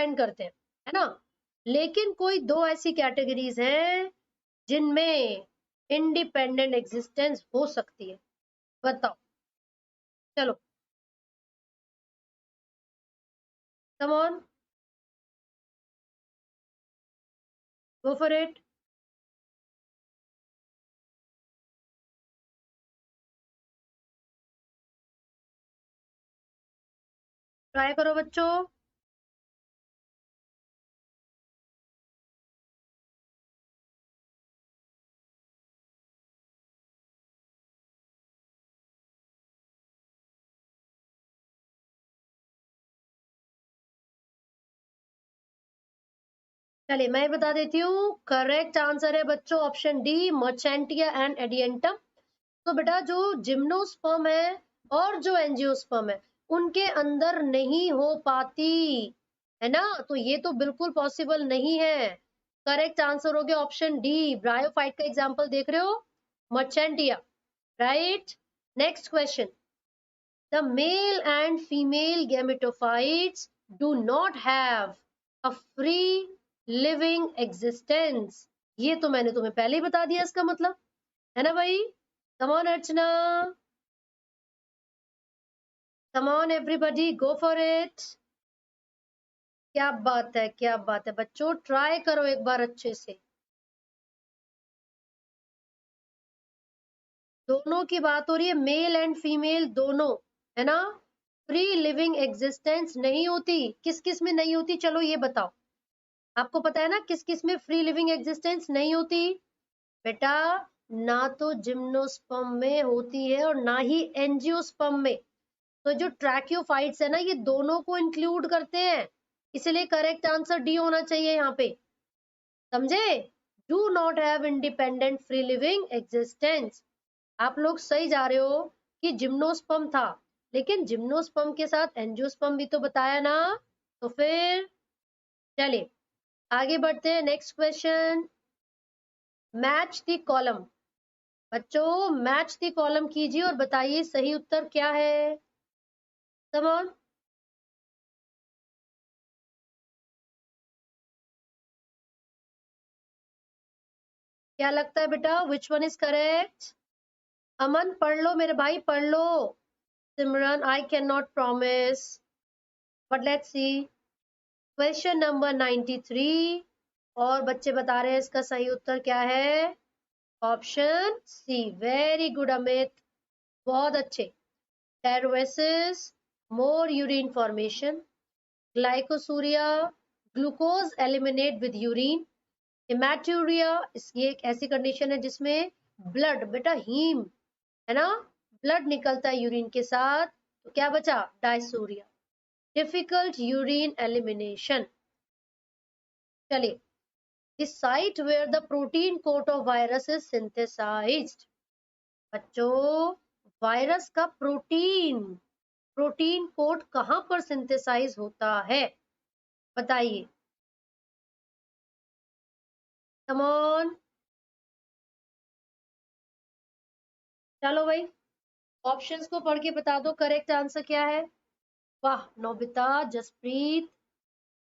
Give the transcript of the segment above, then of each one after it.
Depend करते हैं, है ना। लेकिन कोई दो ऐसी कैटेगरीज हैं जिनमें इंडिपेंडेंट एग्जिस्टेंस हो सकती है, बताओ। चलो, come on, go for it. Try करो बच्चों। चलिए मैं बता देती हूँ, करेक्ट आंसर है बच्चों ऑप्शन डी, मर्चेंटिया एंड एडियंटम। तो बेटा जो जिम्नोस्पर्म है और जो एंजियोस्पर्म है उनके अंदर नहीं हो पाती, है ना, तो ये तो बिल्कुल पॉसिबल नहीं है। करेक्ट आंसर हो गया ऑप्शन डी, ब्रायोफाइट का एग्जांपल देख रहे हो, Marchantia, right. Next question, the male and female gametophytes do not have a free living existence. ये तो मैंने तुम्हें पहले ही बता दिया इसका मतलब, है ना भाई। Come on Archana, come on everybody, go for it. क्या बात है, क्या बात है बच्चों, ट्राई करो एक बार अच्छे से। दोनों की बात हो रही है, मेल एंड फीमेल दोनों, है ना। फ्री लिविंग एग्जिस्टेंस नहीं होती, किस किस में नहीं होती, चलो ये बताओ। आपको पता है ना किस किस में फ्री लिविंग एग्जिस्टेंस नहीं होती बेटा, ना तो जिम्नोस्पर्म में होती है और ना ही एंजियोस्पर्म में। तो जो ट्रैकियोफाइट्स है ना ये दोनों को इंक्लूड करते हैं, इसलिए करेक्ट आंसर डी होना चाहिए यहाँ पे, समझे। Do not have independent free living existence. आप लोग सही जा रहे हो कि जिम्नोस्पर्म था, लेकिन जिम्नोस्पर्म के साथ एंजियोस्पर्म भी तो बताया ना। तो फिर चलिए आगे बढ़ते हैं, next question, match the column. बच्चों मैच द कॉलम कीजिए और बताइए सही उत्तर क्या है, कम ऑन। क्या लगता है बेटा, which one is correct. Aman पढ़ लो मेरे भाई, पढ़ लो। Simran I can not promise, but let's see. Question number 93, और बच्चे बता रहे हैं इसका सही उत्तर क्या है, option C. Very good Amit, बहुत अच्छे। Tyrosis, more urine formation, glycosuria, glucose eliminate with urine, haematuria, ये एक ऐसी कंडीशन है जिसमें ब्लड बेटा हीम, है ना, ब्लड निकलता है यूरिन के साथ, तो क्या बचा, डायसूरिया, डिफिकल्ट यूरिन एलिमिनेशन। चलिए, the site where the protein coat of virus is synthesized। बच्चों वायरस का प्रोटीन प्रोटीन कोट कहां पर सिंथेसाइज होता है, बताइए, कम ऑन। चलो भाई, ऑप्शंस को पढ़ के बता दो करेक्ट आंसर क्या है। वाह Nobita, Jaspreet,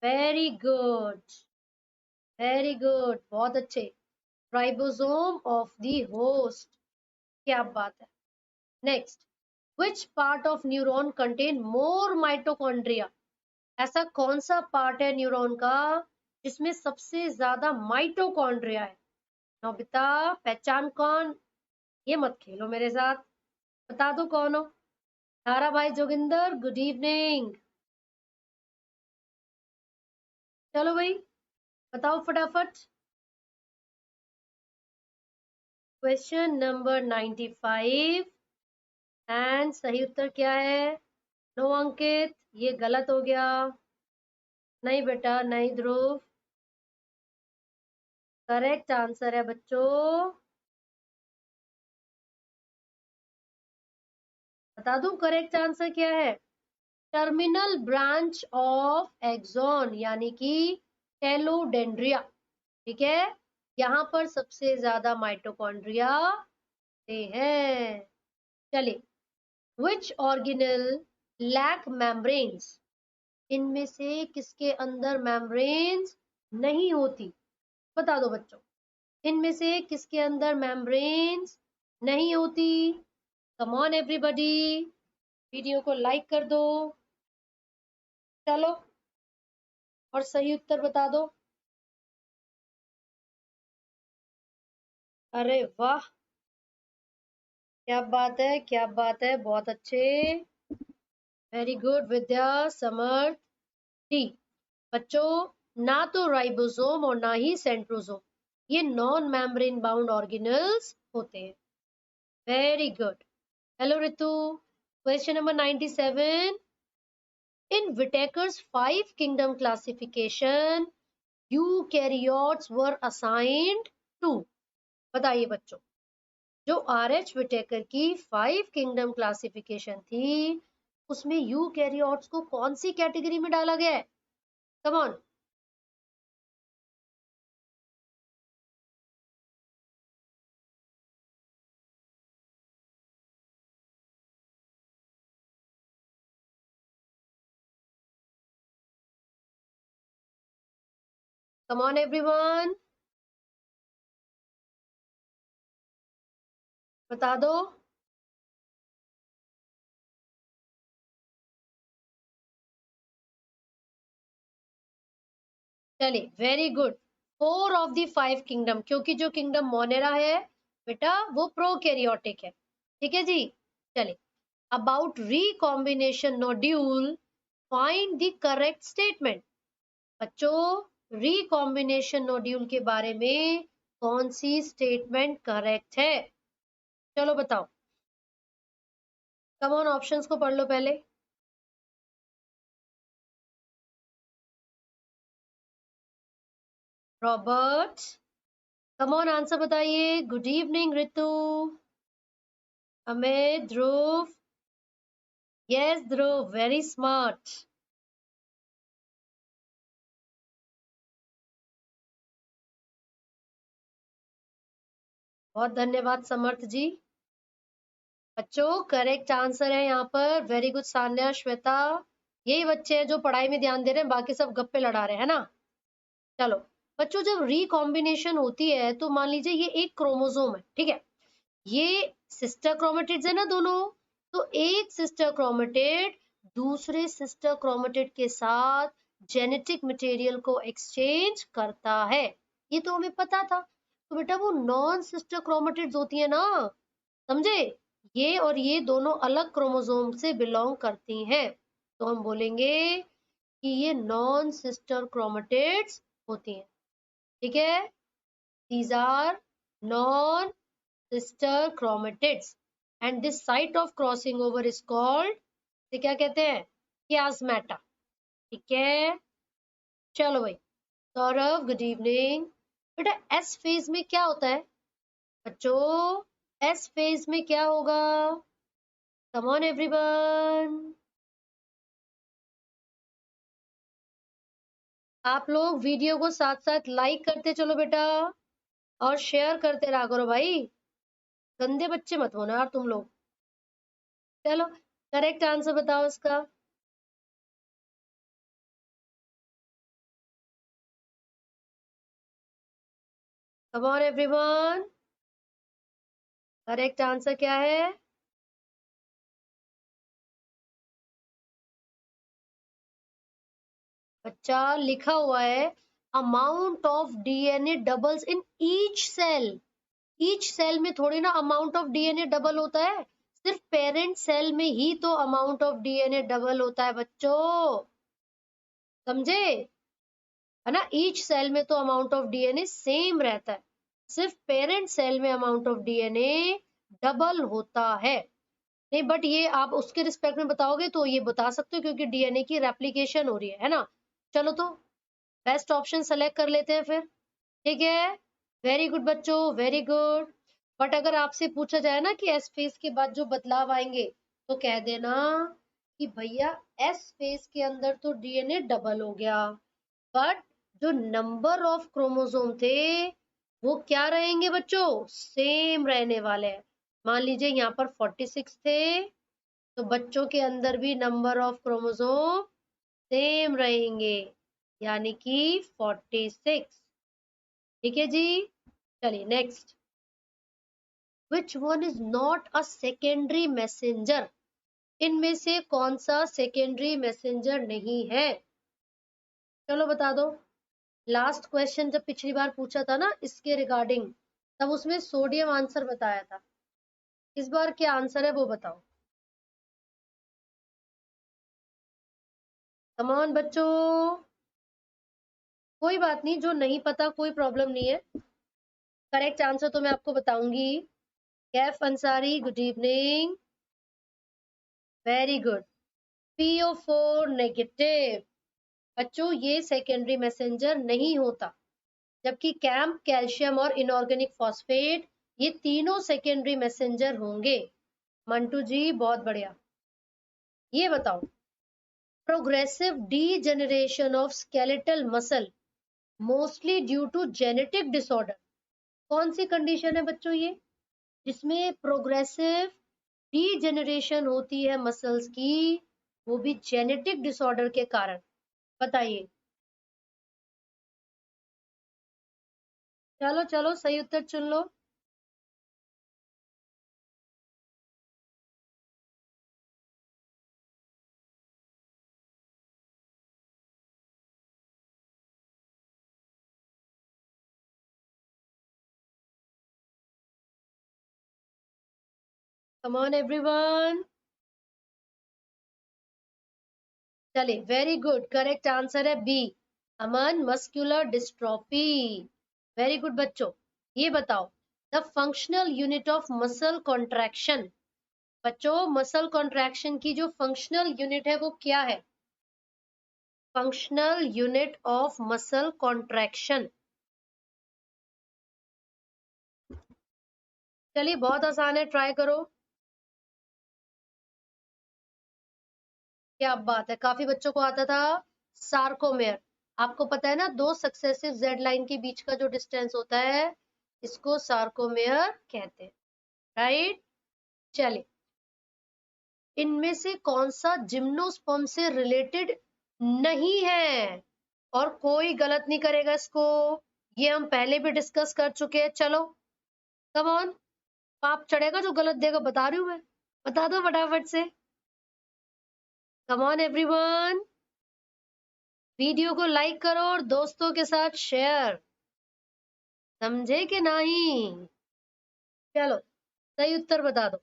very good, very good, बहुत अच्छे। राइबोसोम ऑफ द होस्ट, क्या बात है। Next, which part of neuron contain more mitochondria। ऐसा कौन सा पार्ट है न्यूरॉन का जिसमें सबसे ज्यादा माइटोकॉन्ड्रिया है। नोबिता पहचान कौन, ये मत खेलो मेरे साथ, बता दो कौन हो। तारा भाई जोगिंदर, गुड इवनिंग। चलो भाई बताओ फटाफट। क्वेश्चन नंबर 95 एंड सही उत्तर क्या है। नो अंकित, ये गलत हो गया। नहीं बेटा नहीं ध्रुव, करेक्ट आंसर है बच्चों, बता दूं करेक्ट आंसर क्या है, टर्मिनल ब्रांच ऑफ एक्सॉन यानी कि टेलोडेंड्रिया, ठीक है, यहाँ पर सबसे ज्यादा माइटोकॉन्ड्रिया हैं। चलिए, विच ऑर्गेनल लैक मेम्ब्रेन्स। इनमें से किसके अंदर मेम्ब्रेन्स नहीं होती? बता दो बच्चों, इनमें से किसके अंदर मेम्ब्रेन्स नहीं होती? कम ऑन एवरीबॉडी, वीडियो को लाइक कर दो। चलो, और सही उत्तर बता दो। अरे वाह, क्या बात है, क्या बात है, बहुत अच्छे, very good Vidya, Samarth. D, बच्चों, ना तो राइबोसोम और ना ही सेंट्रोसोम, ये नॉन मेम्ब्रेन बाउंड ऑर्गेनल्स होते हैं। Very good. Hello Ritu, question number 97, in Whittaker's 5 kingdom classification eukaryotes were assigned to. बताइए बच्चों, जो आर.एच. विटेकर की 5 किंगडम क्लासिफिकेशन थी, उसमें यूकैरियोट्स को कौन सी कैटेगरी में डाला गया है? Come on. Come on everyone, बता दो। चलिए, very good, 4 of the 5 kingdom, क्योंकि जो किंगडम मोनेरा है बेटा वो प्रोकैरियोटिक है। ठीक है जी। चलिए, about recombination nodule find the correct statement. बच्चों, रिकॉम्बिनेशन नोड्यूल के बारे में कौन सी स्टेटमेंट करेक्ट है? चलो बताओ। कम ऑन, ऑप्शंस को पढ़ लो पहले। रॉबर्ट, कम ऑन आंसर बताइए। गुड इवनिंग रितु, अमित, ध्रुव, यस ध्रुव, वेरी स्मार्ट। बहुत धन्यवाद समर्थ जी। बच्चों, करेक्ट आंसर है यहाँ पर, वेरी गुड सान्या, श्वेता, यही बच्चे हैं जो पढ़ाई में ध्यान दे रहे हैं, बाकी सब गप्पे लड़ा रहे हैं ना। चलो बच्चों, जब रिकॉम्बिनेशन होती है तो मान लीजिए ये एक क्रोमोसोम है, ठीक है, ये सिस्टर क्रोमेटिड्स है ना दोनों, तो एक सिस्टर क्रोमेटिड दूसरे सिस्टर क्रोमेटिड के साथ जेनेटिक मटेरियल को एक्सचेंज करता है, ये तो हमें पता था। तो बेटा वो नॉन सिस्टर क्रोमेटिड्स होती है ना, समझे, ये और ये दोनों अलग क्रोमोसोम से बिलोंग करती हैं, तो हम बोलेंगे कि ये नॉन सिस्टर क्रोमेटिड्स होती हैं। ठीक है, these are non sister chromatids and this site of crossing over is called, ये क्या कहते हैं, chiasmata। ठीक है, चलो भाई, सौरभ गुड इवनिंग। बेटा एस फेज में क्या होता है? बच्चों, एस फेज में क्या होगा? कम ऑन एवरीवन, आप लोग वीडियो को साथ साथ लाइक करते चलो बेटा, और शेयर करते रहा करो भाई, गंदे बच्चे मत होना यार तुम लोग। चलो, करेक्ट आंसर बताओ इसका। Come on everyone, correct answer क्या है? बच्चा, लिखा हुआ है amount of DNA doubles in each cell. Each cell में थोड़ी ना अमाउंट ऑफ डीएनए डबल होता है, सिर्फ पेरेंट सेल में ही तो अमाउंट ऑफ डीएनए डबल होता है बच्चों, समझे, है ना। ईच सेल में तो अमाउंट ऑफ डीएनए सेम रहता है, सिर्फ पेरेंट सेल में अमाउंट ऑफ डीएनए डबल होता है। नहीं, बट ये आप उसके रिस्पेक्ट में बताओगे तो ये बता सकते हो, क्योंकि डीएनए की रेप्लिकेशन हो रही है ना। चलो तो बेस्ट ऑप्शन सेलेक्ट कर लेते हैं फिर। ठीक है, वेरी गुड बच्चों, वेरी गुड। बट अगर आपसे पूछा जाए ना कि एस फेज के बाद जो बदलाव आएंगे, तो कह देना कि भैया एस फेज के अंदर तो डीएनए डबल हो गया, बट जो नंबर ऑफ क्रोमोसोम थे वो क्या रहेंगे बच्चों, सेम रहने वाले हैं। मान लीजिए यहाँ पर 46 थे, तो बच्चों के अंदर भी नंबर ऑफ क्रोमोसोम सेम रहेंगे, यानी कि 46। ठीक है जी। चलिए next. Which one is not a secondary messenger? इनमें से कौन सा सेकेंडरी मैसेंजर नहीं है? चलो बता दो। लास्ट क्वेश्चन जब पिछली बार पूछा था ना इसके रिगार्डिंग, तब उसमें सोडियम आंसर बताया था। इस बार क्या आंसर है वो बताओ। कम ऑन बच्चों, कोई बात नहीं, जो नहीं पता कोई प्रॉब्लम नहीं है। करेक्ट आंसर तो मैं आपको बताऊंगी। Kaif Ansari, good evening, very good. PO4 negative. बच्चों ये सेकेंडरी मैसेंजर नहीं होता, जबकि कैम्प, कैल्शियम और इनऑर्गेनिक फॉस्फेट ये तीनों सेकेंडरी मैसेंजर होंगे। मंटू जी बहुत बढ़िया। ये बताओ, progressive degeneration of skeletal muscle mostly due to genetic disorder, कौन सी कंडीशन है बच्चों ये जिसमें प्रोग्रेसिव डीजेनरेशन होती है मसल्स की, वो भी जेनेटिक डिसऑर्डर के कारण? बताइए। चलो चलो सही उत्तर चुन लो। Come on everyone. चलिए वेरी गुड, करेक्ट आंसर है B, Aman, muscular dystrophy. Very good बच्चों। ये बताओ, the functional unit of muscle contraction. बच्चों मसल कॉन्ट्रैक्शन की जो फंक्शनल यूनिट है वो क्या है? Functional unit of muscle contraction. चलिए बहुत आसान है, ट्राई करो। क्या बात है, काफी बच्चों को आता था। सार्कोमेयर। आपको पता है ना, दो सक्सेसिव जेड लाइन के बीच का जो डिस्टेंस होता है इसको सार्कोमेयर कहते हैं, राइट। चलिए, इनमें से कौन सा जिम्नोस्पर्म से रिलेटेड नहीं है? और कोई गलत नहीं करेगा इसको, ये हम पहले भी डिस्कस कर चुके हैं। चलो कम ऑन, पाप चढ़ेगा जो गलत देगा, बता रही हूं मैं। बता दो फटाफट से। कम ऑन एवरीवन, वीडियो को लाइक करो और दोस्तों के साथ शेयर। समझे कि नहीं? चलो सही उत्तर बता दो।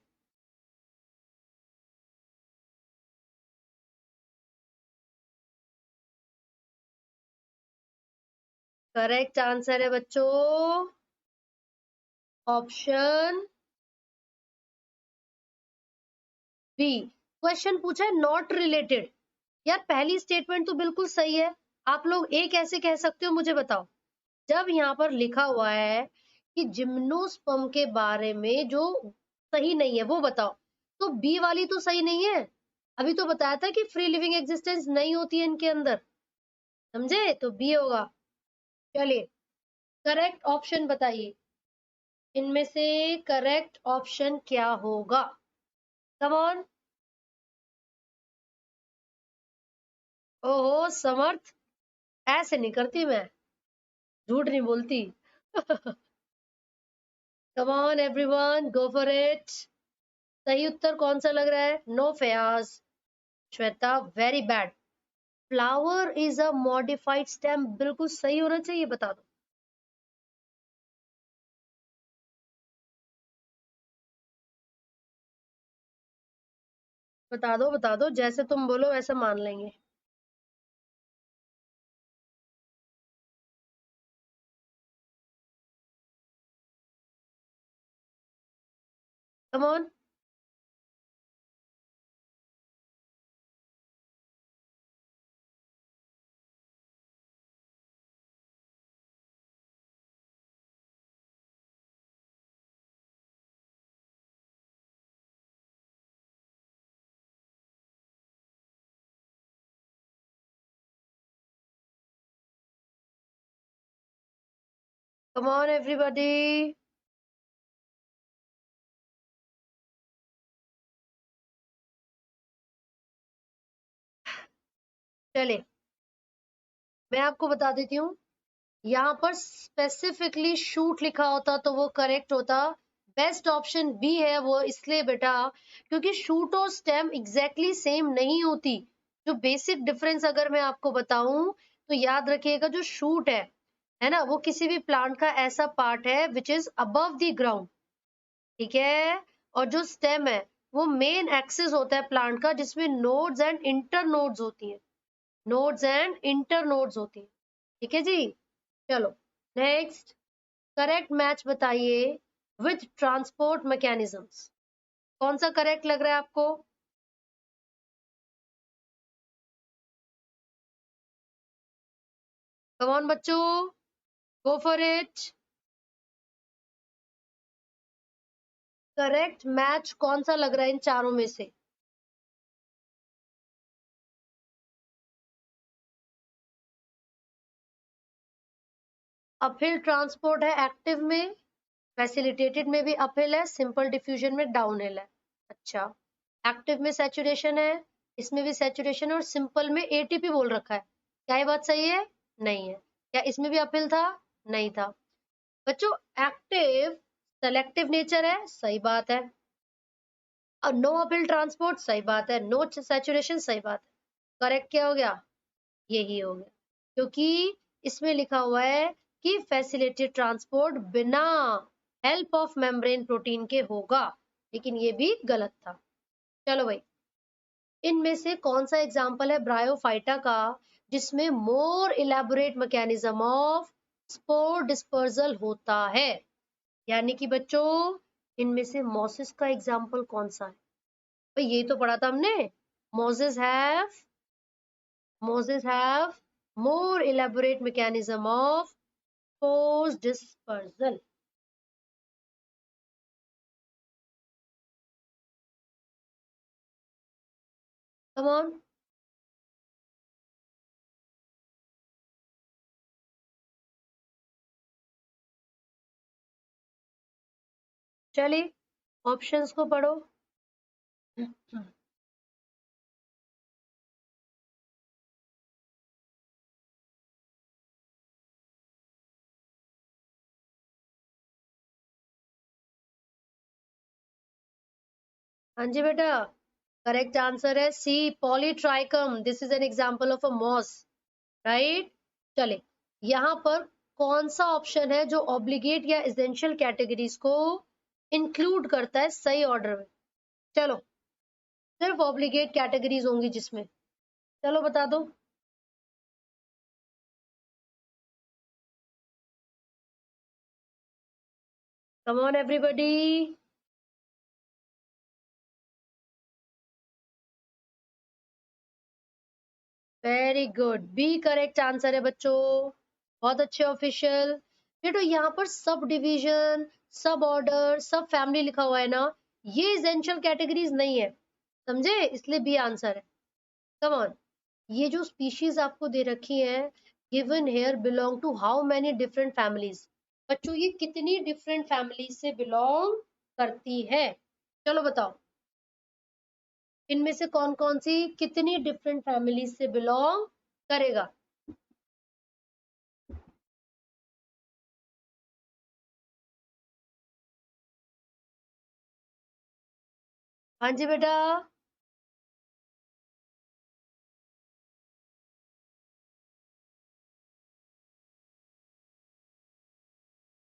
करेक्ट आंसर है बच्चों ऑप्शन बी। क्वेश्चन पूछा है नॉट रिलेटेड। यार पहली स्टेटमेंट तो बिल्कुल सही है, आप लोग एक ऐसे कह सकते हो मुझे बताओ? जब यहाँ पर लिखा हुआ है कि जिम्नोस्पर्म के बारे में जो सही नहीं है वो बताओ, तो बी वाली तो सही नहीं है। अभी तो बताया था कि फ्री लिविंग एग्जिस्टेंस नहीं होती है इनके अंदर, समझे? तो बी होगा। चलिए करेक्ट ऑप्शन बताइए, इनमें से करेक्ट ऑप्शन क्या होगा? Come on. ओहो समर्थ, ऐसे नहीं करती मैं, झूठ नहीं बोलती। Come on everyone, go for it. सही उत्तर कौन सा लग रहा है? No Fayaz, Shweta very bad. Flower is a modified stem, बिल्कुल सही होना चाहिए, बता दो। बता दो, जैसे तुम बोलो वैसे मान लेंगे। Come on. Come on everybody. चले मैं आपको बता देती हूँ, यहाँ पर स्पेसिफिकली शूट लिखा होता तो वो करेक्ट होता। बेस्ट ऑप्शन बी है वो, इसलिए बेटा क्योंकि शूट और स्टेम एग्जैक्टली सेम नहीं होती। जो बेसिक डिफरेंस अगर मैं आपको बताऊं तो याद रखिएगा, जो शूट है ना, वो किसी भी प्लांट का ऐसा पार्ट है which is above the ground, ठीक है। और जो स्टेम है वो मेन एक्सिस होता है प्लांट का, जिसमें नोड्स एंड इंटर नोड्स होती है, नोड्स एंड इंटर नोड्स होती है, ठीक है जी। चलो नेक्स्ट, करेक्ट मैच बताइए विथ ट्रांसपोर्ट मैकेनिज्म्स। कौन सा करेक्ट लग रहा है आपको? कम ऑन बच्चों, गो फॉर इट। करेक्ट मैच कौन सा लग रहा है इन चारों में से? अपहिल ट्रांसपोर्ट है एक्टिव में, फैसिलिटेटेड में भी अपहिल है, सिंपल डिफ्यूजन में डाउनहिल है। अच्छा, एक्टिव में सैचुरेशन है, इसमें भी सैचुरेशन है, और सिंपल में एटीपी बोल रखा है। क्या ये बात सही है? नहीं है। क्या इसमें भी अपहिल था? नहीं था। बच्चों एक्टिव सेलेक्टिव नेचर है, सही बात है। और नो अपहिल ट्रांसपोर्ट, सही बात है। नो सैचुरेशन, सही बात है। करेक्ट क्या हो गया? यही हो गया, क्योंकि इसमें लिखा हुआ है कि फैसिलिटेटेड ट्रांसपोर्ट बिना हेल्प ऑफ मेम्ब्रेन प्रोटीन के होगा, लेकिन ये भी गलत था। चलो भाई, इनमें से कौन सा एग्जाम्पल है ब्रायोफाइटा का जिसमें more elaborate mechanism of spore dispersal होता है? यानी कि बच्चों, इनमें से मोसिस का एग्जाम्पल कौन सा है? भाई ये तो पढ़ा था हमने, mosses have mosses have more elaborate mechanism of force dispersal. Come on. चलिए ऑप्शंस को पढ़ो। हाँ जी बेटा, करेक्ट आंसर है C, Polytrichum. This is an example of a moss, right. चले, यहाँ पर कौन सा ऑप्शन है जो ऑब्लिगेट या एसेंशियल कैटेगरीज को इंक्लूड करता है सही ऑर्डर में? चलो, सिर्फ ऑब्लिगेट कैटेगरीज होंगी जिसमें, चलो बता दो। Come on everybody. Very good, B correct answer है बच्चों। बहुत अच्छे ऑफिशियल। बेटो यहाँ पर सब डिवीजन, सब ऑर्डर, सब फैमिली लिखा हुआ है ना, ये एसेंशियल कैटेगरीज नहीं है, समझे, इसलिए बी आंसर है। कम ऑन, ये जो स्पीशीज आपको दे रखी है, given here belong to how many different families? बच्चों ये कितनी डिफरेंट फैमिलीज से बिलोंग करती है? चलो बताओ, इनमें से कौन कौन सी कितनी डिफरेंट फैमिलीज से बिलोंग करेगा? हाँ जी बेटा।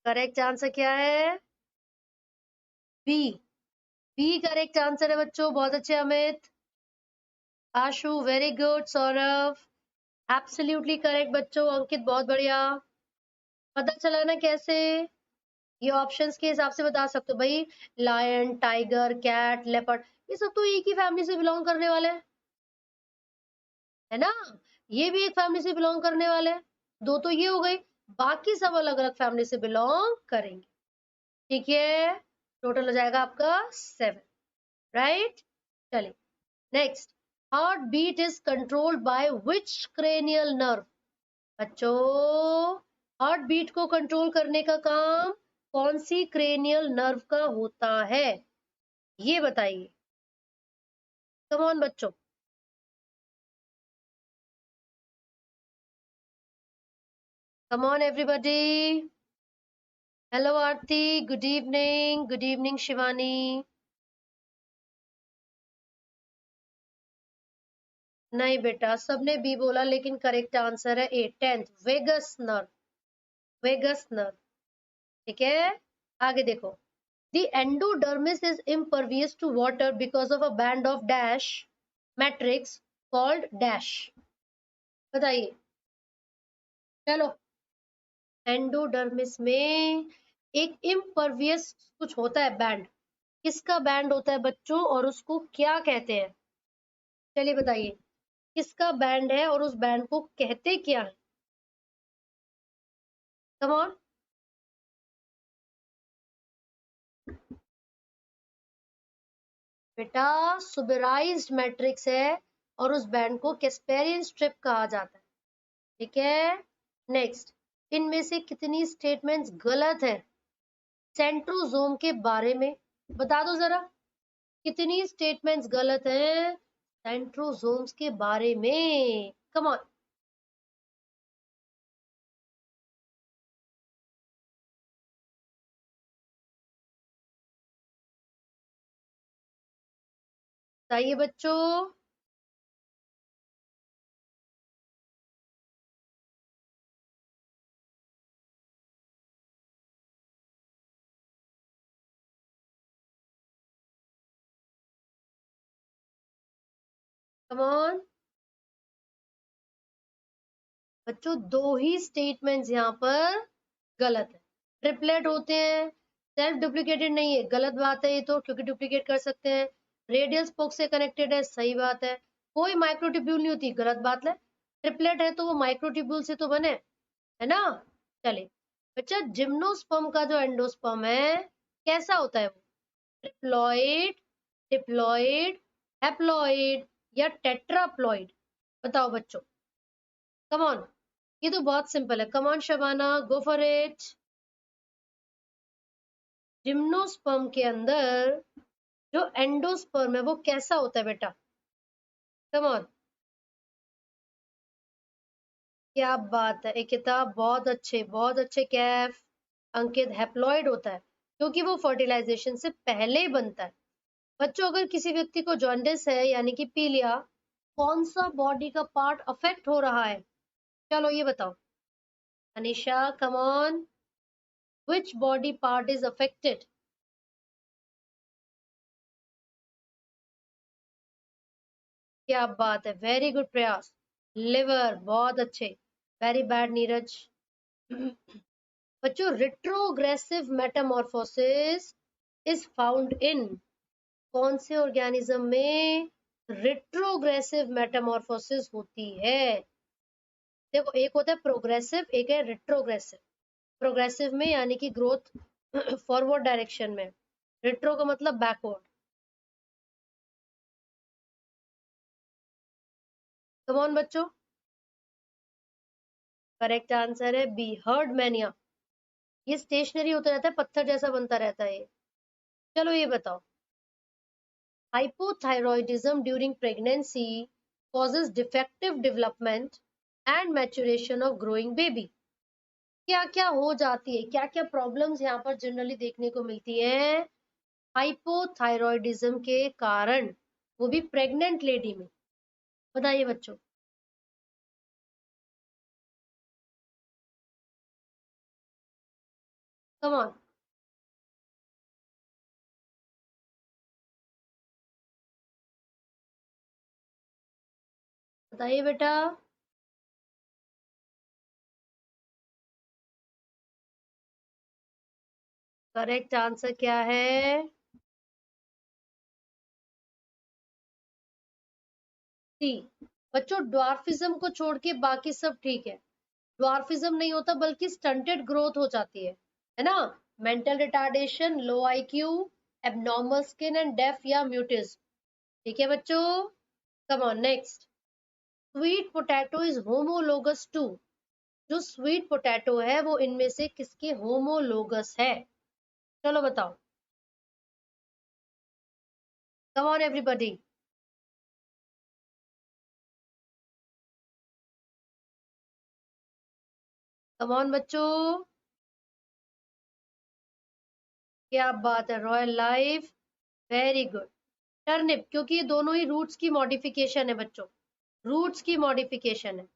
करेक्ट आंसर क्या है? बी, बी करेक्ट आंसर है बच्चों। बहुत अच्छे Amit, Ashu very good, Saurabh absolutely correct बच्चों, अंकित बहुत बढ़िया। पता चला ना कैसे? ये ऑप्शंस के हिसाब से बता सकते हो भाई। लायन, टाइगर, कैट, लेपर्ड, ये सब तो एक ही फैमिली से बिलोंग करने वाले हैं, है ना। ये भी एक फैमिली से बिलोंग करने वाले हैं। दो तो ये हो गई, बाकी सब अलग अलग फैमिली से बिलोंग करेंगे, ठीक है। टोटल हो जाएगा आपका 7, राइट। चलिए next, heart beat is controlled by which cranial nerve? बच्चों, हार्ट बीट को कंट्रोल करने का काम कौन सी क्रेनियल नर्व का होता है, ये बताइए। कम ऑन बच्चों। Come on, everybody. Hello, Aarti. Good evening. Good evening, Shivani. नहीं बेटा, सबने बी बोला, लेकिन करेक्ट आंसर है A, 10th vagus nerve. Vagus nerve, ठीक है। आगे देखो, the endodermis is impervious to water because of a band of dash matrix called dash। बताइए। चलो, एंडोडर्मिस में एक इम्परवियस कुछ होता है बैंड। किसका बैंड होता है बच्चों, और उसको क्या कहते हैं? चलिए बताइए, किसका बैंड है और उस बैंड को कहते क्या है? Come on. बेटा, सुबेराइज्ड मैट्रिक्स है और उस बैंड को कैस्पेरियन स्ट्रिप कहा जाता है, ठीक है। नेक्स्ट, इनमें से कितनी स्टेटमेंट्स गलत है सेंट्रोजोम के बारे में? बता दो जरा, कितनी स्टेटमेंट्स गलत हैं सेंट्रोजोम्स के बारे में? Come on. बताइए बच्चों। कम ऑन बच्चों, दो ही स्टेटमेंट्स यहाँ पर गलत है। ट्रिपलेट होते हैं, सेल्फ डुप्लीकेटेड नहीं है, गलत बात है ये तो, क्योंकि डुप्लीकेट कर सकते हैं। रेडियल स्पोक से कनेक्टेड है, सही बात है। कोई माइक्रोट्यूब्यूल नहीं होती, गलत बात है। ट्रिपलेट है तो वो माइक्रोट्यूब्यूल से तो बने, है ना। चलिए बच्चा, जिम्नोस्पर्म का जो एंडोस्पर्म है कैसा होता है वो? ट्रिप्लॉइड, डिप्लॉइड, हैप्लॉइड या टेट्राप्लॉइड? बताओ बच्चों। कम ऑन, ये तो बहुत सिंपल है। Come on Shabana, go for it. Gymnosperm के अंदर जो एंडोस्पर्म है वो कैसा होता है बेटा? Come on. क्या बात है, एक किताब, बहुत अच्छे कैफ। अंकित, हैप्लॉइड होता है क्योंकि वो फर्टिलाइजेशन से पहले ही बनता है। बच्चों, अगर किसी व्यक्ति को जॉन्डिस है यानी कि पीलिया, कौन सा बॉडी का पार्ट अफेक्ट हो रहा है? चलो ये बताओ। Anisha, come on, which body part is affected? क्या बात है, वेरी गुड प्रयास। लिवर, बहुत अच्छे। Very bad Neeraj. बच्चों, retrogressive metamorphosis is found in कौन से ऑर्गेनिज्म में रिट्रोग्रेसिव मेटामॉर्फोसिस होती है? देखो, एक होता है प्रोग्रेसिव, एक है रिट्रोग्रेसिव। प्रोग्रेसिव में यानी कि ग्रोथ फॉरवर्ड डायरेक्शन में, रिट्रो का मतलब बैकवर्ड। कम ऑन बच्चों, करेक्ट आंसर है बी, हर्ड मैनिया। ये स्टेशनरी होता रहता है, पत्थर जैसा बनता रहता है ये। चलो ये बताओ, hypothyroidism during pregnancy causes defective development and maturation of growing baby। क्या क्या हो जाती है, क्या क्या प्रॉब्लम्स यहाँ पर जनरली देखने को मिलती है हाइपोथायरॉयडिज्म के कारण, वो भी प्रेग्नेंट लेडी में? बताइए बच्चों। कम ऑन, बताइए बेटा। करेक्ट आंसर क्या है? सी। बच्चों, ड्वार्फिज्म को छोड़ के बाकी सब ठीक है। ड्वार्फिज्म नहीं होता, बल्कि स्टंटेड ग्रोथ हो जाती है ना। Mental retardation, low IQ, abnormal skin and deaf या म्यूटिज्म, ठीक है बच्चों। Come on next, sweet potato is homologous to, जो स्वीट पोटैटो है वो इनमें से किसके होमोलोगस है? चलो बताओ। Come on everybody. Come on बच्चों, क्या बात है, royal life, very good. Turnip, क्योंकि ये दोनों ही रूट्स की मॉडिफिकेशन है बच्चों, रूट्स की मॉडिफिकेशन है।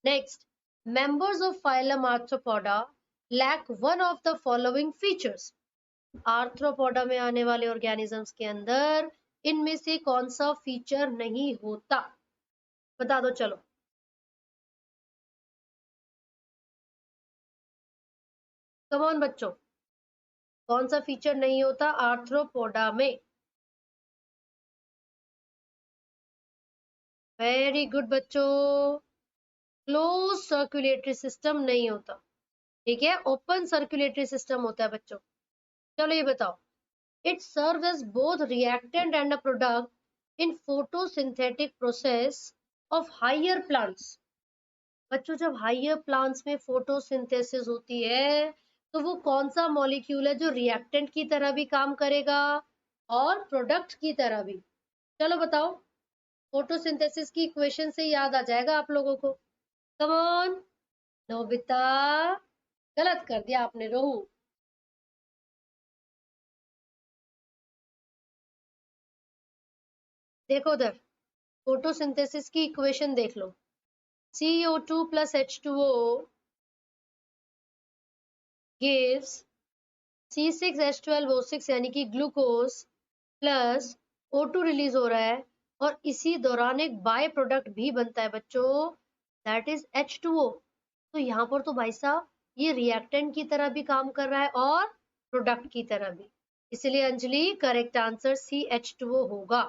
Next, members of phylum Arthropoda lack one of the following features. Arthropoda में आने वाले ऑर्गेनिजम्स के अंदर इनमें से कौन सा फीचर नहीं होता, बता दो चलो। कम ऑन बच्चों, कौन सा फीचर नहीं होता आर्थ्रोपोडा में? वेरी गुड बच्चों, क्लोज सर्कुलेटरी सिस्टम नहीं होता, ठीक है, ओपन सर्कुलेटरी सिस्टम होता है बच्चों। चलो ये बताओ, it serves as both reactant and a product in photosynthetic process of higher plants. बच्चों जब हाइयर प्लांट्स में फोटोसिंथेसिस होती है तो वो कौन सा मॉलिक्यूल है जो रिएक्टेंट की तरह भी काम करेगा और प्रोडक्ट की तरह भी? चलो बताओ, फोटोसिंथेसिस की इक्वेशन से याद आ जाएगा आप लोगों को। कम ऑन, नोबिता, गलत कर दिया आपने रोहू। देखो उधर, फोटोसिंथेसिस की इक्वेशन देख लो, CO2 plus H2O gives C6H12O6 यानी कि ग्लूकोज प्लस O2 रिलीज हो रहा है और इसी दौरान एक बाय प्रोडक्ट भी बनता है बच्चों, दैट इज H2O। तो यहाँ पर तो भाई साहब ये रिएक्टेंट की तरह भी काम कर रहा है और प्रोडक्ट की तरह भी, इसलिए अंजलि करेक्ट आंसर CH2O होगा।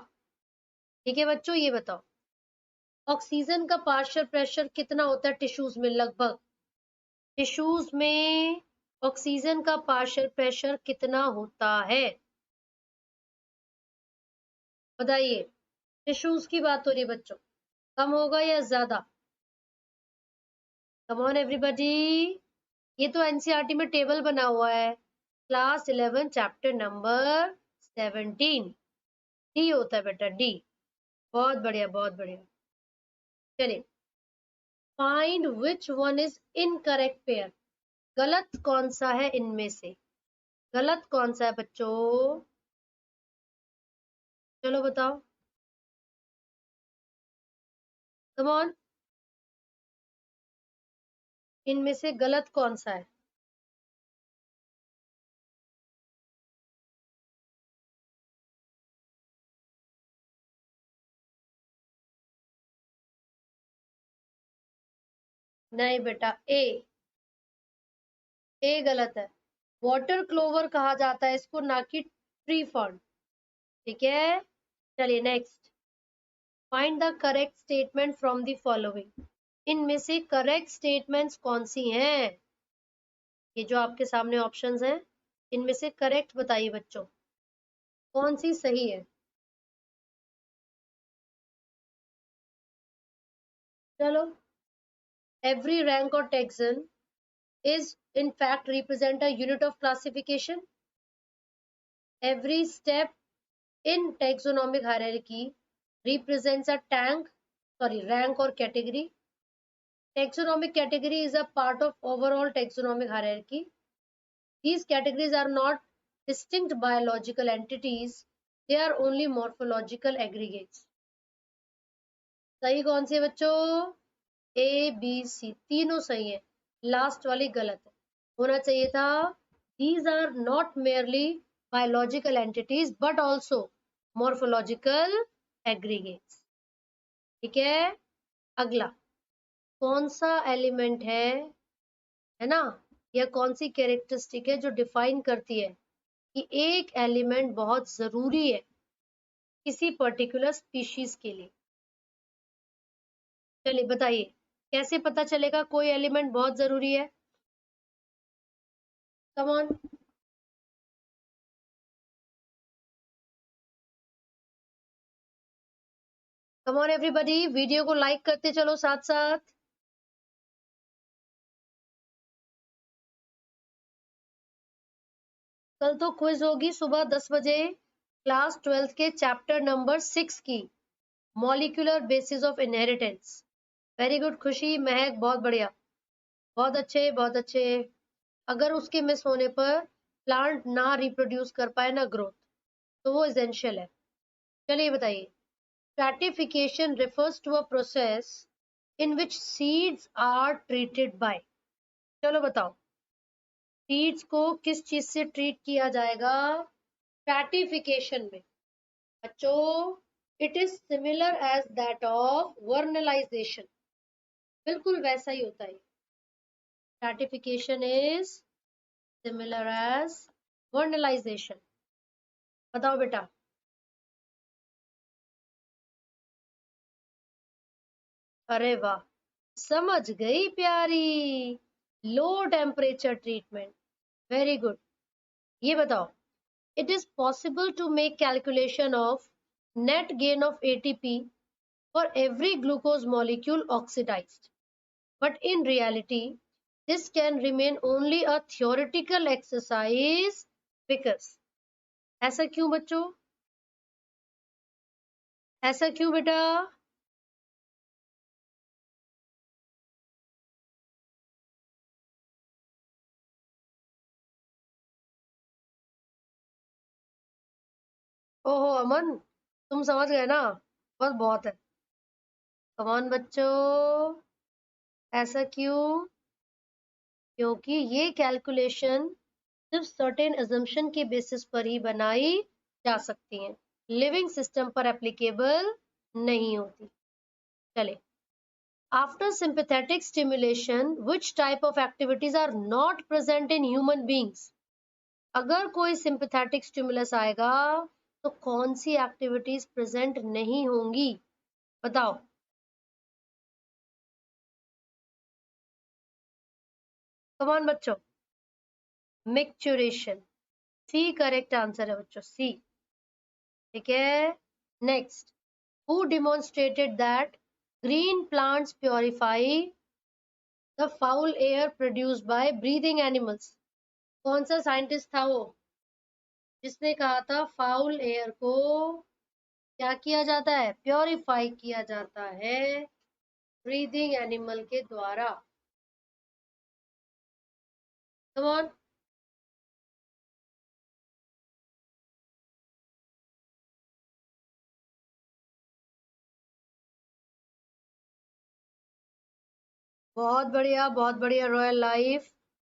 ठीक है बच्चों, ये बताओ ऑक्सीजन का पार्शियल प्रेशर कितना होता है टिश्यूज में? लगभग टिश्यूज में ऑक्सीजन का पार्शियल प्रेशर कितना होता है, बताइए। टिश्यूज की बात हो रही है बच्चों, कम होगा या ज्यादा? कम ऑन एवरीबॉडी, ये तो एनसीईआरटी में टेबल बना हुआ है, क्लास 11 चैप्टर नंबर 17, डी होता है बेटा, डी। बहुत बढ़िया बहुत बढ़िया। चलिए, find which one is incorrect pair, गलत कौन सा है इनमें से, गलत कौन सा है बच्चों, चलो बताओ। कम ऑन, इनमें से गलत कौन सा है? नहीं बेटा, ए गलत है। वाटर क्लोवर कहा जाता है इसको, ना कि ट्री फर्न, ठीक है। चलिए next, find the correct statement from the following, इनमें से करेक्ट स्टेटमेंट्स कौन सी हैं? ये जो आपके सामने ऑप्शंस हैं, इनमें से करेक्ट बताइए बच्चों, कौन सी सही है? चलो, एवरी रैंक और taxon is in fact represent a unit of classification. Every step in taxonomic hierarchy represents a rank or category. Taxonomic category is a part of overall taxonomic hierarchy. These categories are not distinct biological entities, they are only morphological aggregates. सही कौन सी है बच्चों? A B C तीनों सही है, last वाली गलत है, होना चाहिए था these are not merely biological entities but also morphological aggregates। ठीक है, अगला, कौन सा एलिमेंट है ना, या कौन सी कैरेक्टरिस्टिक है जो डिफाइन करती है कि एक एलिमेंट बहुत जरूरी है किसी पर्टिकुलर स्पीशीज के लिए? चलिए बताइए, कैसे पता चलेगा कोई एलिमेंट बहुत जरूरी है? Come on, come on everybody, video को लाइक करते चलो साथ साथ। कल तो क्विज होगी सुबह 10 बजे, क्लास 12 के चैप्टर नंबर 6 की, molecular basis of inheritance. Very good खुशी, महक, बहुत बढ़िया बहुत अच्छे, बहुत अच्छे। अगर उसके मिस होने पर प्लांट ना रिप्रोड्यूस कर पाए ना ग्रोथ, तो वो एसेंशियल है। चलिए बताइए, stratification refers to a process in which seeds are treated by। चलो बताओ, सीड्स को किस चीज से ट्रीट किया जाएगा स्ट्रैटिफिकेशन में? बच्चों, it is similar as that of vernalisation. बिल्कुल वैसा ही होता है। Stratification is similar as vernalisation. बताओ बेटा। अरे वाह, समझ गई प्यारी। Low temperature treatment, very good. ये बताओ, it is possible to make calculation of net gain of ATP for every glucose molecule oxidized, but in reality this can remain only a theoretical exercise because। ऐसा क्यों बच्चों? ऐसा क्यों बेटा? ओहो अमन, तुम समझ गए ना? बस बहुत है। कमान बच्चों, ऐसा क्यों? क्योंकि ये कैलकुलेशन सिर्फ सर्टेन अजम्पशन के बेसिस पर ही बनाई जा सकती हैं, लिविंग सिस्टम पर एप्लीकेबल नहीं होती। चले, after sympathetic stimulation which type of activities are not present in human beings? अगर कोई सिंपैथेटिक स्टिमुलस आएगा तो कौन सी एक्टिविटीज प्रेजेंट नहीं होंगी? बताओ। कमान बच्चों, मिक्चुरेशन, सी करेक्ट आंसर है बच्चों, सी। ठीक है, next, who demonstrated that green plants purify the foul air produced by breathing animals? कौन सा साइंटिस्ट था वो जिसने कहा था फाउल एयर को क्या किया जाता है? प्योरीफाई किया जाता है ब्रीदिंग एनिमल के द्वारा। Come on. बहुत बढ़िया, बहुत बढ़िया। Royal life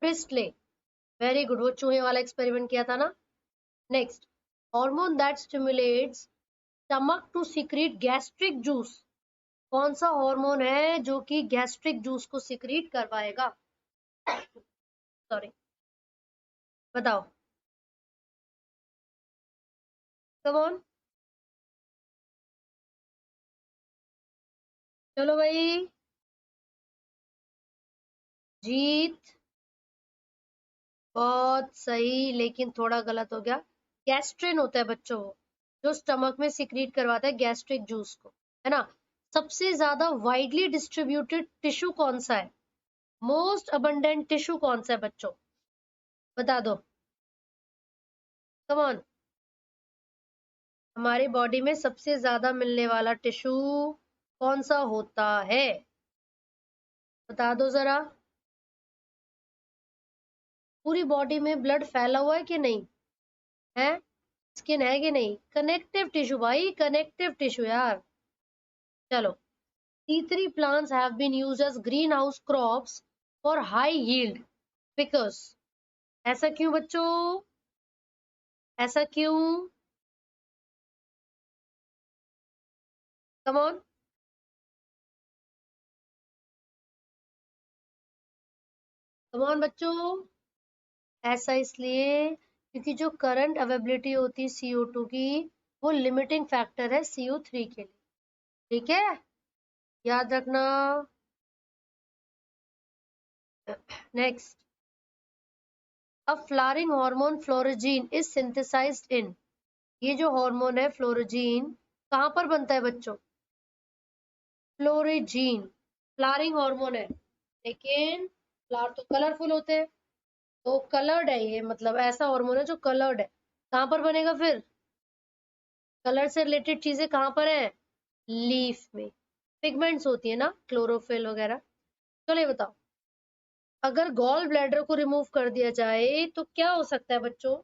Priestley, very good. वो चूहे वाला एक्सपेरिमेंट किया था ना। Next, hormone that stimulates stomach to secrete gastric juice. कौन सा हार्मोन है जो कि गैस्ट्रिक जूस को सीक्रेट करवाएगा? सॉरी, बताओ। कम ऑन, चलो भाई। जीत, बहुत सही, लेकिन थोड़ा गलत हो गया। गैस्ट्रिन होता है बच्चों वो, जो स्टमक में सिक्रीट करवाता है गैस्ट्रिक जूस को, है ना। सबसे ज्यादा वाइडली डिस्ट्रीब्यूटेड टिश्यू कौन सा है? मोस्ट अबंडेंट टिश्यू कौन सा है बच्चों? बता दो। कम ऑन, हमारी बॉडी में सबसे ज्यादा मिलने वाला टिश्यू कौन सा होता है? बता दो जरा। पूरी बॉडी में ब्लड फैला हुआ है कि नहीं है? स्किन है कि नहीं? कनेक्टिव टिश्यू भाई, कनेक्टिव टिश्यू यार। चलो, T3 plants have been used as greenhouse crops for high yield because। ऐसा क्यों बच्चों? ऐसा क्यों? कम ऑन, कम ऑन बच्चों। ऐसा इसलिए क्योंकि जो करंट अवेबिलिटी होती है CO2 की, वो लिमिटिंग फैक्टर है CO3 के लिए। ठीक है, याद रखना। Next, a flowering hormone florigen is synthesised in. ये जो हार्मोन है फ्लोरोजीन, कहाँ पर बनता है बच्चों? फ्लोरोजीन फ्लावरिंग हार्मोन है, लेकिन फ्लावर तो कलरफुल होते हैं, तो कलर्ड है ये, मतलब ऐसा हार्मोन है जो कलर्ड है। कहाँ पर बनेगा फिर? कलर से रिलेटेड चीजें कहाँ पर है? लीफ में पिगमेंट्स होती है ना, क्लोरोफिल वगैरह। चलो ये बताओ, अगर गॉल ब्लैडर को रिमूव कर दिया जाए तो क्या हो सकता है बच्चों?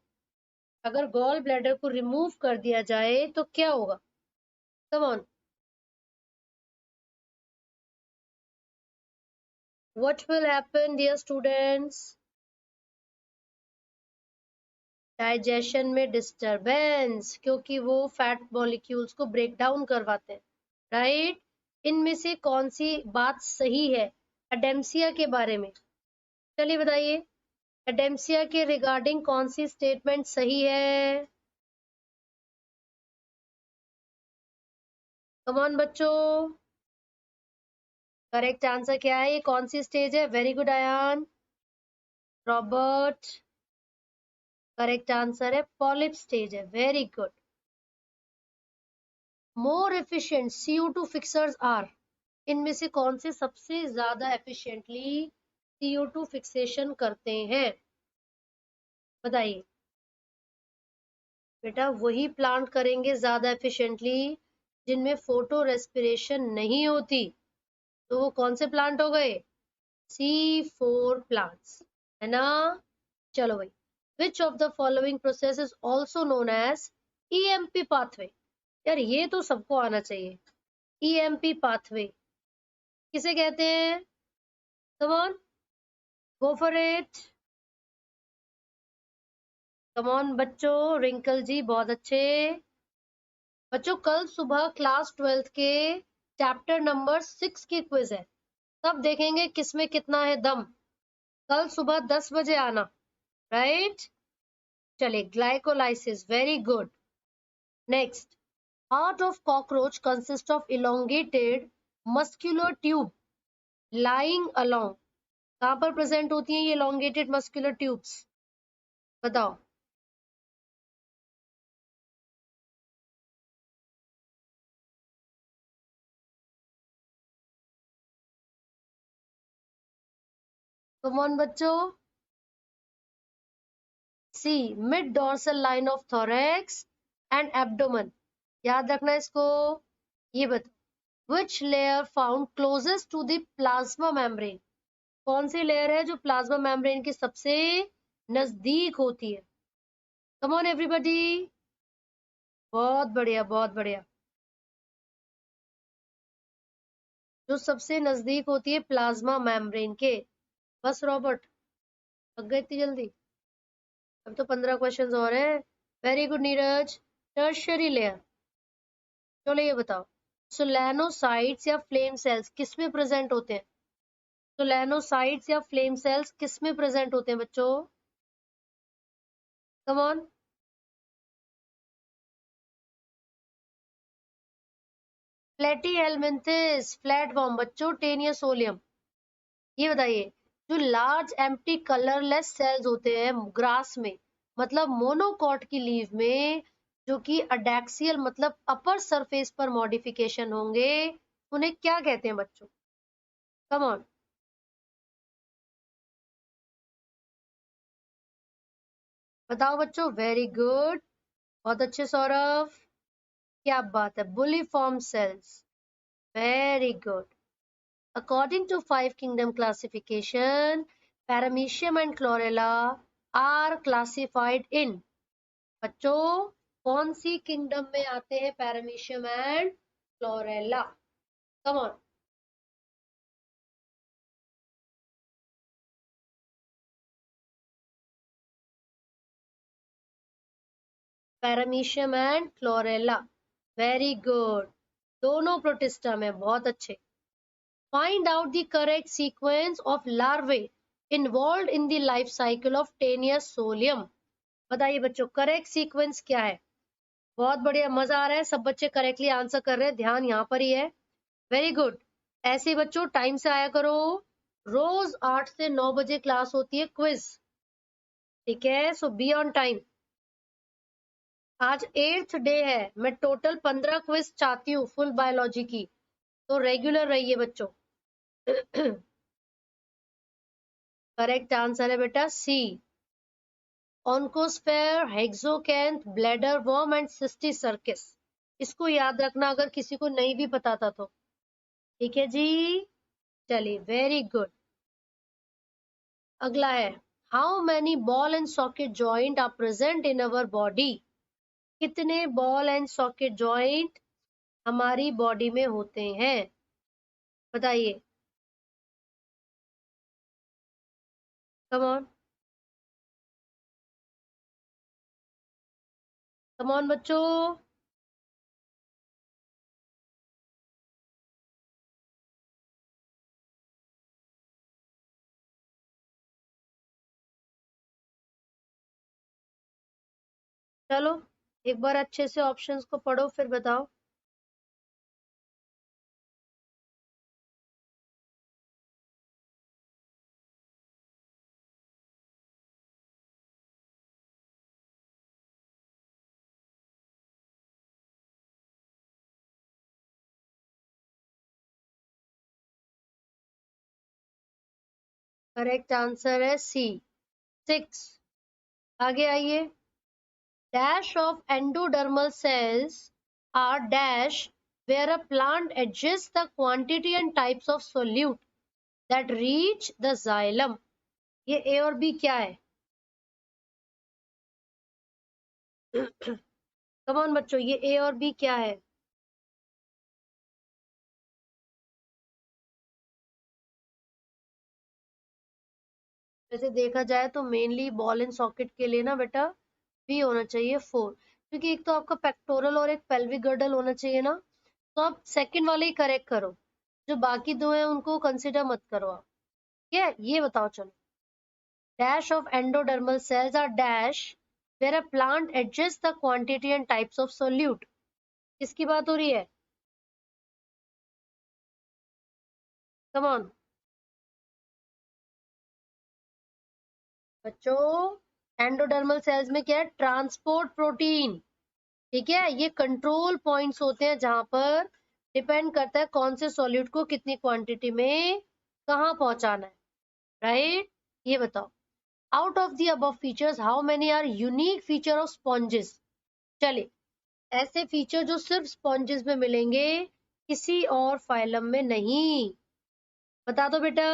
अगर गॉल ब्लैडर को रिमूव कर दिया जाए तो क्या होगा? Come on, what will happen dear students? Digestion में डिस्टरबेंस, क्योंकि वो फैट मॉलिक्यूल्स को ब्रेक डाउन करवाते हैं, राइट? इनमें से कौन सी बात सही है एडेम्सिया के बारे में? चलिए बताइए, एडेम्सिया के रिगार्डिंग कौन सी स्टेटमेंट सही है? कम ऑन बच्चों, करेक्ट आंसर क्या है? ये कौन सी स्टेज है? Very good Ayaan, Robert, correct answer है पॉलिप स्टेज है, very good. More efficient CO2 fixers are, इनमें से कौन से सबसे ज्यादा एफिशिएंटली CO2 फिक्सेशन करते हैं? बताइए बेटा, वही प्लांट करेंगे ज्यादा एफिशिएंटली जिनमें फोटो रेस्पिरेशन नहीं होती, तो वो कौन से प्लांट हो गए? C4 प्लांट्स, है ना? चलो भाई, which of the following process is also known as EMP pathway? यार ये तो सबको आना चाहिए, EMP पाथवे किसे कहते हैं? Come on, go for it, come on बच्चों, रिंकल जी बहुत अच्छे बच्चों। कल सुबह क्लास 12th के चैप्टर नंबर 6 की क्विज है, तब देखेंगे किसमें कितना है दम। कल सुबह 10 बजे आना, राइट? चलिए, glycolysis, very good. Next, heart of cockroach consist of elongated muscular tube lying along, कहां पर प्रेजेंट होती हैं ये इलोंगेटेड मस्कुलर ट्यूब्स? बताओ। कम ऑन बच्चों, C, mid dorsal line of thorax and abdomen, याद रखना इसको। ये बताओ, which layer found closest to the plasma membrane, कौन सी लेयर है जो प्लाज्मा मेम्ब्रेन के सबसे नजदीक होती है? कम ऑन एवरीबॉडी, बहुत बढ़िया बहुत बढ़िया। जो सबसे नजदीक होती है प्लाज्मा मेम्ब्रेन के, बस रॉबर्ट, लग गए इतनी जल्दी? अब तो 15 क्वेश्चंस और हैं। Very good Neeraj, tertiary layer. चलो ये बताओ, सोलैनोसाइट्स या फ्लेम सेल्स किस में प्रेजेंट होते हैं? सोलैनोसाइट्स या फ्लेम सेल्स किस में प्रेजेंट होते हैं बच्चों? कम ऑन, प्लेटी हेलमिंथिस, फ्लैट बॉम्ब बच्चों, टेनियस सोलियम। ये बताइए, जो लार्ज एम्प्टी कलरलेस सेल्स होते हैं ग्रास में, मतलब मोनोकॉट की लीव में, जो कि अडैक्सियल मतलब अपर सरफेस पर मॉडिफिकेशन होंगे, उन्हें क्या कहते हैं बच्चों? कम ऑन, बताओ बच्चों, वेरी गुड, बहुत अच्छे सौरभ, क्या बात है, bulliform cells, very good. According to five kingdom classification, Paramecium and Chlorella are classified in, बच्चों कौन सी किंगडम में आते हैं paramecium and chlorella? Come on, paramecium and chlorella, very good, दोनों प्रोटिस्टा में, बहुत अच्छे। Find out the correct sequence of larvae involve in the life cycle of Taenia solium, बताइए बच्चों करेक्ट सीक्वेंस क्या है? बहुत बढ़िया, मजा आ रहा है, सब बच्चे करेक्टली आंसर कर रहे हैं, ध्यान यहाँ पर ही है, वेरी गुड। ऐसे ही बच्चों टाइम से आया करो, रोज 8 से 9 बजे क्लास होती है क्विज, ठीक है? सो बी ऑन टाइम। आज 8th डे है, मैं टोटल 15 क्विज चाहती हूँ फुल बायोलॉजी की, तो रेगुलर रहिए बच्चों। करेक्ट आंसर है बेटा सी, ऑन्कोस्फेयर, हेक्सोकैंथ, ब्लैडर वर्म एंड सिस्टिसर्किस, इसको याद रखना अगर किसी को नहीं भी पता था तो, ठीक है जी? चलिए, वेरी गुड। अगला है how many ball and socket joint are present in our body. कितने बॉल एंड सॉकेट जॉइंट हमारी बॉडी में होते हैं, बताइए। कम ऑन, कम ऑन बच्चों। चलो एक बार अच्छे से ऑप्शंस को पढ़ो फिर बताओ। करेक्ट आंसर है सी, 6। आगे आइए। Dash of endodermal cells are dash where a plant adjusts the quantity and types of solute that reach the xylem। ये ए और बी क्या है? कम ऑन बच्चों, ये ए और बी क्या है? वैसे देखा जाए तो मेनली बॉल एंड सॉकेट के लिए ना बेटा बी होना चाहिए 4, क्योंकि एक तो आपका पेक्टोरल और एक पेल्विक गर्डल होना चाहिए ना, तो आप सेकंड वाले ही करेक्ट करो, जो बाकी दो हैं उनको कंसिडर मत करो आप। ठीक है, ये बताओ चलो। Dash of endodermal cells are dash where a plant adjusts the quantity and types of solute। किसकी बात हो रही है? कम ऑन बच्चों, एंडोडर्मल सेल्स में क्या है? Transport protein. ठीक है, ये कंट्रोल पॉइंट्स होते हैं जहां पर डिपेंड करता है कौन से सॉल्यूट को कितनी क्वांटिटी में कहाँ पहुंचाना है, राइट। ये बताओ, out of the above features how many are unique feature of sponges. चलिए, ऐसे फीचर जो सिर्फ स्पॉन्जेस में मिलेंगे, किसी और फाइलम में नहीं, बता दो बेटा।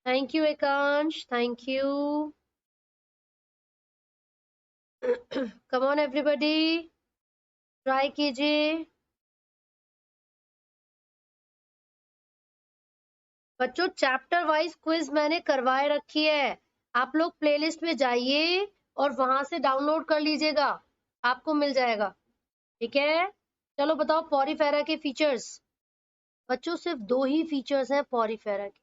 Thank you Ekansh, thank you. Come on everybody, try कीजिए। बच्चों चैप्टर वाइज क्विज मैंने करवाए रखी है, आप लोग प्लेलिस्ट में जाइए और वहां से डाउनलोड कर लीजिएगा, आपको मिल जाएगा। ठीक है, चलो बताओ पॉरीफेरा के फीचर्स। बच्चों सिर्फ दो ही फीचर्स हैं पॉरीफेरा के,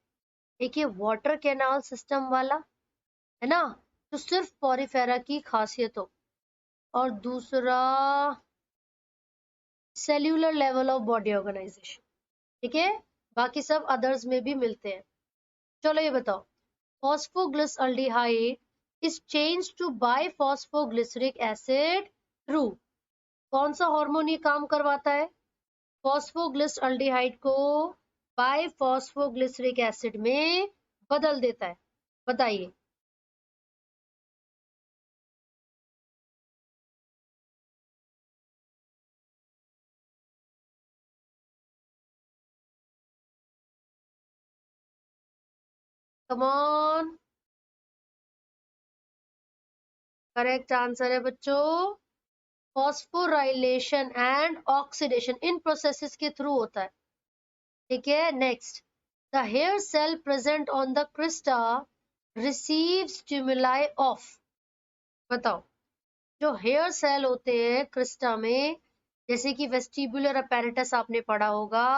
एक ये वाटर कैनाल सिस्टम वाला है ना, तो सिर्फ पॉरीफेरा की खासियत हो, और दूसरा cellular level of body organisation. ठीक है, बाकी सब अदर्स में भी मिलते हैं। चलो ये बताओ, फॉस्फोग्लिसल्डिहाइड is changed to biphosphoglyceric acid through कौन सा हार्मोन ये काम करवाता है? फॉस्फोग्लिसल्डिहाइड को बाइफॉस्फोग्लिसरिक एसिड में बदल देता है, बताइए। कम ऑन, करेक्ट आंसर है बच्चों, फॉस्फोराइलेशन एंड ऑक्सीडेशन इन प्रोसेसेस के थ्रू होता है। ठीक है, next, the hair cell present on the crista receive stimuli of, बताओ। जो हेयर सेल होते हैं क्रिस्टा में, जैसे कि वेस्टिबुलर अपैरेटस आपने पढ़ा होगा,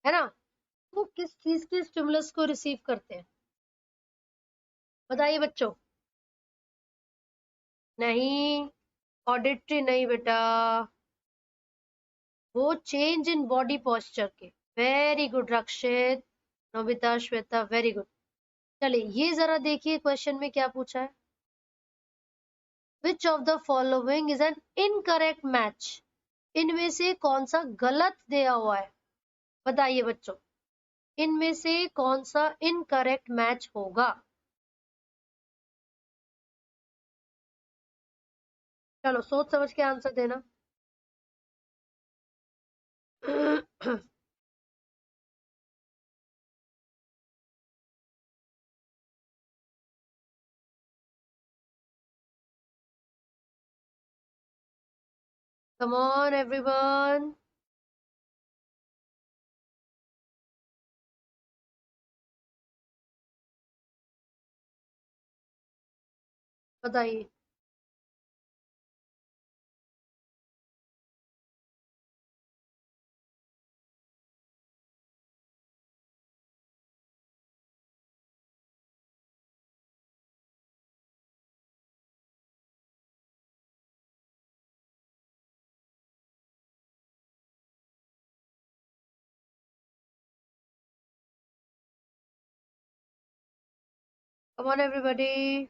है ना, वो किस चीज के स्टिमुलस को रिसीव करते हैं, बताइए बच्चों। नहीं, ऑडिटरी नहीं बेटा, वो चेंज इन बॉडी पोस्चर के। वेरी गुड रक्षित, नोबिता, श्वेता, वेरी गुड। चलिए ये जरा देखिए क्वेश्चन में क्या पूछा है। विच of the following is an incorrect match, इनमें से कौन सा गलत दिया हुआ है, बताइए बच्चों। इनमें से कौन सा इनकरेक्ट मैच होगा? चलो सोच समझ के आंसर देना। Come on everyone. बताइए। Come on everybody.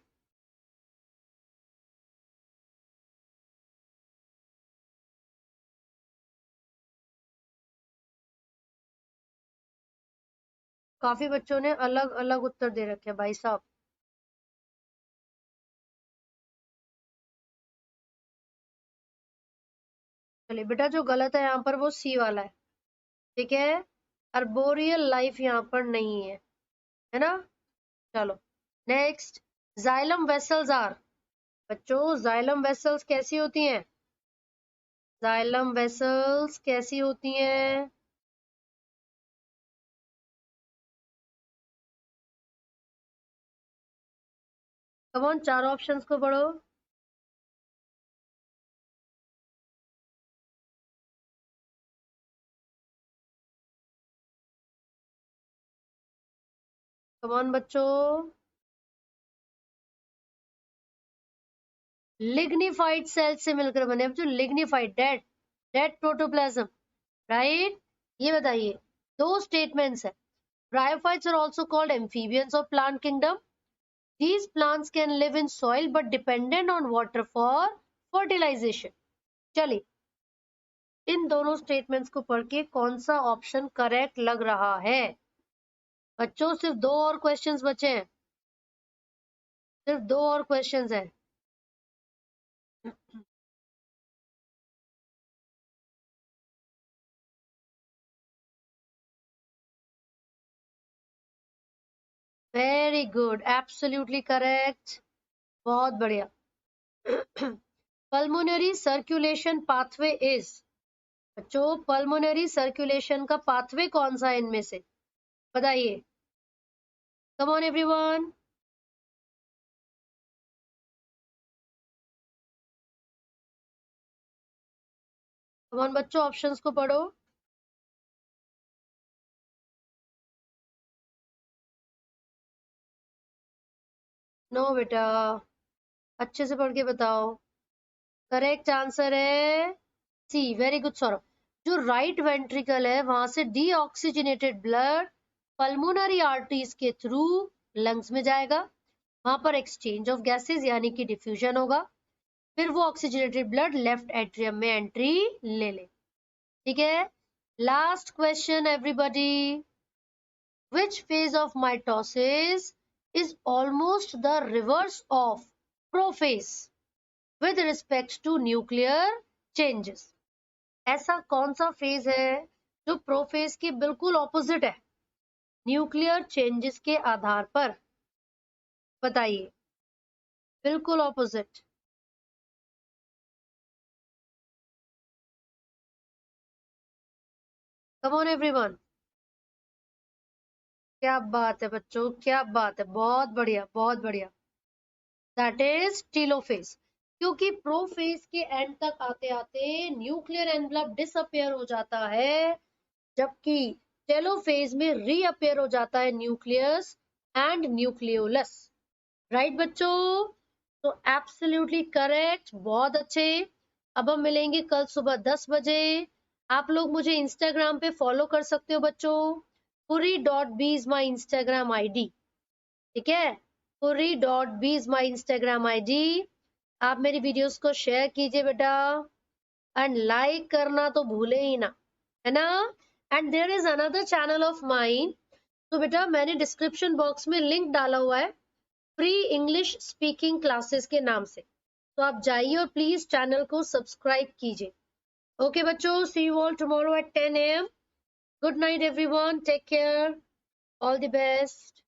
काफी बच्चों ने अलग अलग उत्तर दे रखे हैं भाई साहब। चलिए बेटा, जो गलत है यहाँ पर वो सी वाला है। ठीक है, अर्बोरियल लाइफ यहाँ पर नहीं है ना। चलो नेक्स्ट। जाइलम वेसल्स आर, बच्चों जाइलम वेसल्स कैसी होती हैं? जाइलम वेसल्स कैसी होती हैं? कम ऑन, चार ऑप्शंस को पढ़ो। कम ऑन बच्चों। लिग्निफाइड सेल से मिलकर बने बच्चों, lignified, dead, dead protoplasm, right. ये बताइए, दो स्टेटमेंट्स है। Bryophytes are also called amphibians of plant kingdom. These plants can live in soil but dependent on water for fertilization. चलिए, इन दोनों स्टेटमेंट्स को पढ़ के कौन सा ऑप्शन करेक्ट लग रहा है? बच्चों सिर्फ दो और क्वेश्चंस बचे हैं, सिर्फ दो और क्वेश्चंस हैं। वेरी गुड, एब्सोल्युटली करेक्ट, बहुत बढ़िया। पल्मोनरी सर्कुलेशन पाथवे इज, बच्चों पल्मोनरी सर्कुलेशन का पाथवे कौन सा है इनमें से? बताइए। कम ऑन एवरीवन। कम ऑन बच्चों, ऑप्शंस को पढ़ो। नो बेटा, अच्छे से पढ़ के बताओ। करेक्ट आंसर है सी। Very good Saurabh. जो राइट वेंट्रिकल है वहां से डीऑक्सीजनेटेड ब्लड पल्मोनरी आर्टरीज के थ्रू लंग्स में जाएगा, वहां पर एक्सचेंज ऑफ गैसेस यानी कि डिफ्यूजन होगा, फिर वो ऑक्सीजनेटेड ब्लड लेफ्ट एट्रियम में एंट्री ले ले। ठीक है, last question everybody. Which phase of mitosis is almost the reverse of prophase with respect to nuclear changes? ऐसा कौन सा फेज है जो प्रोफेज के बिल्कुल ऑपोजिट है न्यूक्लियर चेंजेस के आधार पर? बताइए, बिल्कुल ऑपोजिट। Come on everyone. क्या बात है बच्चों, क्या बात है, बहुत बढ़िया बहुत बढ़िया। That is telophase. क्योंकि प्रोफेज के एंड तक आते आते न्यूक्लियर एनवलप डिसअपियर हो जाता है, जबकि टेलोफेज में रीअपियर हो जाता है न्यूक्लियस एंड न्यूक्लियोलस। राइट बच्चों, तो एब्सोल्युटली करेक्ट, बहुत अच्छे। अब हम मिलेंगे कल सुबह 10 बजे। आप लोग मुझे इंस्टाग्राम पे फॉलो कर सकते हो बच्चों, puri.b is my Instagram ID. ठीक है, puri.b is my Instagram ID. आप मेरी वीडियोस को शेयर कीजिए बेटा, एंड लाइक करना तो भूले ही ना, है ना। And there is another channel of mine, तो बेटा मैंने डिस्क्रिप्शन बॉक्स में लिंक डाला हुआ है फ्री इंग्लिश स्पीकिंग क्लासेस के नाम से, तो आप जाइए और प्लीज चैनल को सब्सक्राइब कीजिए। ओके बच्चों, see you all tomorrow at 10 AM। Good night everyone, take care, all the best.